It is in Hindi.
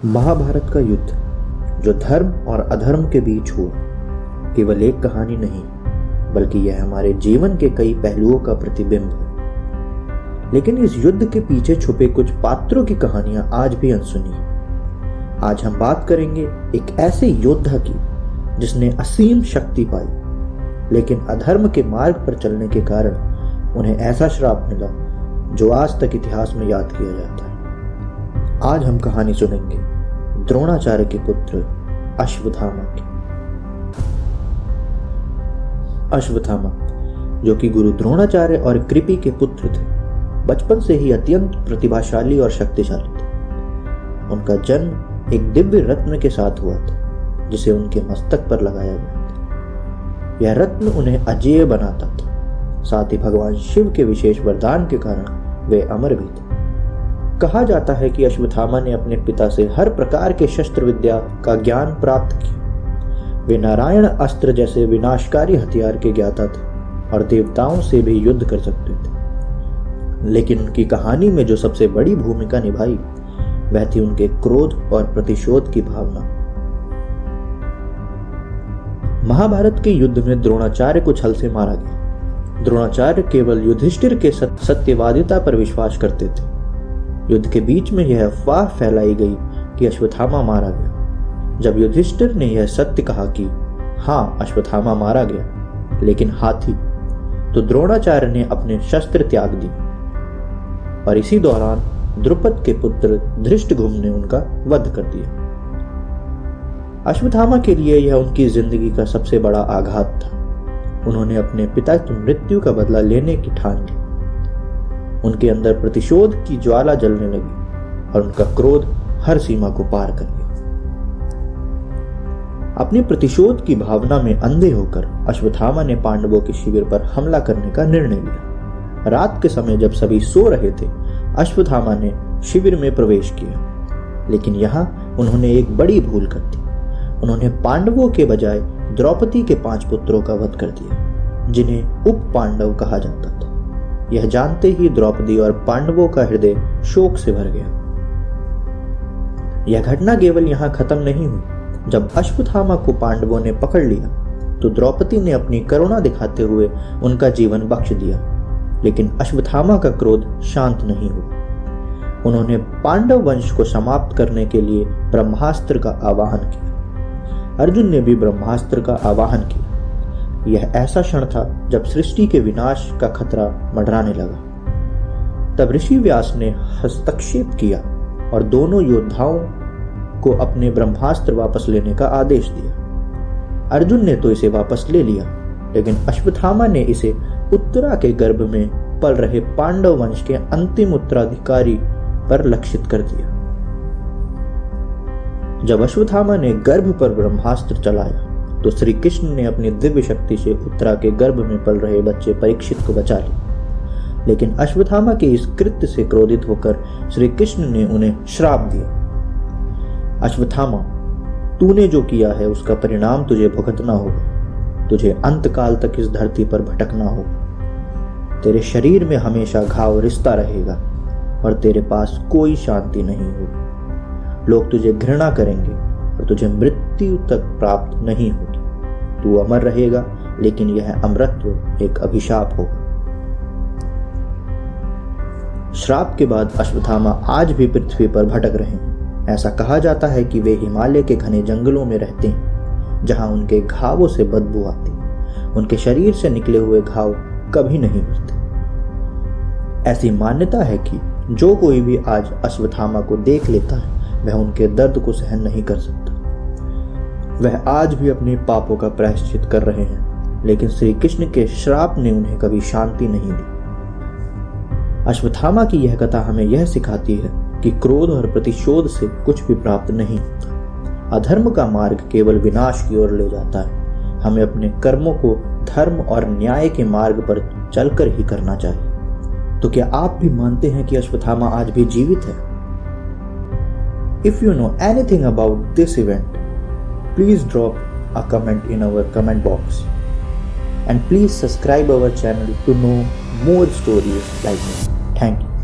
महाभारत का युद्ध जो धर्म और अधर्म के बीच हुआ केवल एक कहानी नहीं, बल्कि यह हमारे जीवन के कई पहलुओं का प्रतिबिंब है। लेकिन इस युद्ध के पीछे छुपे कुछ पात्रों की कहानियां आज भी अनसुनी हैं। आज हम बात करेंगे एक ऐसे योद्धा की जिसने असीम शक्ति पाई, लेकिन अधर्म के मार्ग पर चलने के कारण उन्हें ऐसा श्राप मिला जो आज तक इतिहास में याद किया जाता है। आज हम कहानी सुनेंगे द्रोणाचार्य के पुत्र अश्वत्थामा की। अश्वत्थामा, जो कि गुरु द्रोणाचार्य और कृपि के पुत्र थे, बचपन से ही अत्यंत प्रतिभाशाली और शक्तिशाली थे। उनका जन्म एक दिव्य रत्न के साथ हुआ था, जिसे उनके मस्तक पर लगाया गया था। यह रत्न उन्हें अजेय बनाता था। साथ ही भगवान शिव के विशेष वरदान के कारण वे अमर भी थे। कहा जाता है कि अश्वत्थामा ने अपने पिता से हर प्रकार के शस्त्र विद्या का ज्ञान प्राप्त किया। वे नारायण अस्त्र जैसे विनाशकारी हथियार के ज्ञाता थे और देवताओं से भी युद्ध कर सकते थे। लेकिन उनकी कहानी में जो सबसे बड़ी भूमिका निभाई वह थी उनके क्रोध और प्रतिशोध की भावना। महाभारत के युद्ध में द्रोणाचार्य को छल से मारा गया। द्रोणाचार्य केवल युधिष्ठिर के सत्यवादिता पर विश्वास करते थे। युद्ध के बीच में यह अफवाह फैलाई गई कि अश्वत्थामा मारा गया। जब युधिष्ठिर ने यह सत्य कहा कि हाँ, अश्वत्थामा मारा गया, लेकिन हाथी, तो द्रोणाचार्य ने अपने शस्त्र त्याग दिए और इसी दौरान द्रुपद के पुत्र धृष्टद्युम्न ने उनका वध कर दिया। अश्वत्थामा के लिए यह उनकी जिंदगी का सबसे बड़ा आघात था। उन्होंने अपने पिता की मृत्यु का बदला लेने की ठान ली। उनके अंदर प्रतिशोध की ज्वाला जलने लगी और उनका क्रोध हर सीमा को पार कर गया। अपनी प्रतिशोध की भावना में अंधे होकर अश्वत्थामा ने पांडवों के शिविर पर हमला करने का निर्णय लिया। रात के समय जब सभी सो रहे थे, अश्वत्थामा ने शिविर में प्रवेश किया, लेकिन यहाँ उन्होंने एक बड़ी भूल कर दी। उन्होंने पांडवों के बजाय द्रौपदी के 5 पुत्रों का वध कर दिया, जिन्हें उप पांडव कहा जाता था। यह जानते ही द्रौपदी और पांडवों का हृदय शोक से भर गया। यह घटना केवल यहाँ खत्म नहीं हुई। जब अश्वत्थामा को पांडवों ने पकड़ लिया तो द्रौपदी ने अपनी करुणा दिखाते हुए उनका जीवन बख्श दिया, लेकिन अश्वत्थामा का क्रोध शांत नहीं हुआ। उन्होंने पांडव वंश को समाप्त करने के लिए ब्रह्मास्त्र का आवाहन किया। अर्जुन ने भी ब्रह्मास्त्र का आवाहन किया। यह ऐसा क्षण था जब सृष्टि के विनाश का खतरा मंडराने लगा। तब ऋषि व्यास ने हस्तक्षेप किया और दोनों योद्धाओं को अपने ब्रह्मास्त्र वापस लेने का आदेश दिया। अर्जुन ने तो इसे वापस ले लिया, लेकिन अश्वत्थामा ने इसे उत्तरा के गर्भ में पल रहे पांडव वंश के अंतिम उत्तराधिकारी पर लक्षित कर दिया। जब अश्वत्थामा ने गर्भ पर ब्रह्मास्त्र चलाया तो श्री कृष्ण ने अपनी दिव्य शक्ति से उत्तरा के गर्भ में पल रहे बच्चे परीक्षित को बचा लिया। लेकिन अश्वत्थामा के इस कृत्य से क्रोधित होकर श्री कृष्ण ने उन्हें श्राप दिया। अश्वत्थामा, तूने जो किया है उसका परिणाम तुझे भुगतना होगा। तुझे अंतकाल तक इस धरती पर भटकना होगा। तेरे शरीर में हमेशा घाव रिश्ता रहेगा और तेरे पास कोई शांति नहीं होगी। लोग तुझे घृणा करेंगे और तुझे मृत्यु तक प्राप्त नहीं होगी। तू अमर रहेगा, लेकिन यह अमरत्व एक अभिशाप होगा। श्राप के बाद अश्वत्थामा आज भी पृथ्वी पर भटक रहे हैं। ऐसा कहा जाता है कि वे हिमालय के घने जंगलों में रहते हैं, जहां उनके घावों से बदबू आती। उनके शरीर से निकले हुए घाव कभी नहीं भरते। ऐसी मान्यता है कि जो कोई भी आज अश्वत्थामा को देख लेता है वह उनके दर्द को सहन नहीं कर सकता। वह आज भी अपने पापों का प्रायश्चित कर रहे हैं, लेकिन श्री कृष्ण के श्राप ने उन्हें कभी शांति नहीं दी। अश्वत्थामा की यह कथा हमें यह सिखाती है कि क्रोध और प्रतिशोध से कुछ भी प्राप्त नहीं होता। अधर्म का मार्ग केवल विनाश की ओर ले जाता है। हमें अपने कर्मों को धर्म और न्याय के मार्ग पर चलकर ही करना चाहिए। तो क्या आप भी मानते हैं कि अश्वत्थामा आज भी जीवित है? If you know anything about this event, please drop a comment in our comment box, and please subscribe our channel to know more stories like this. Thank you.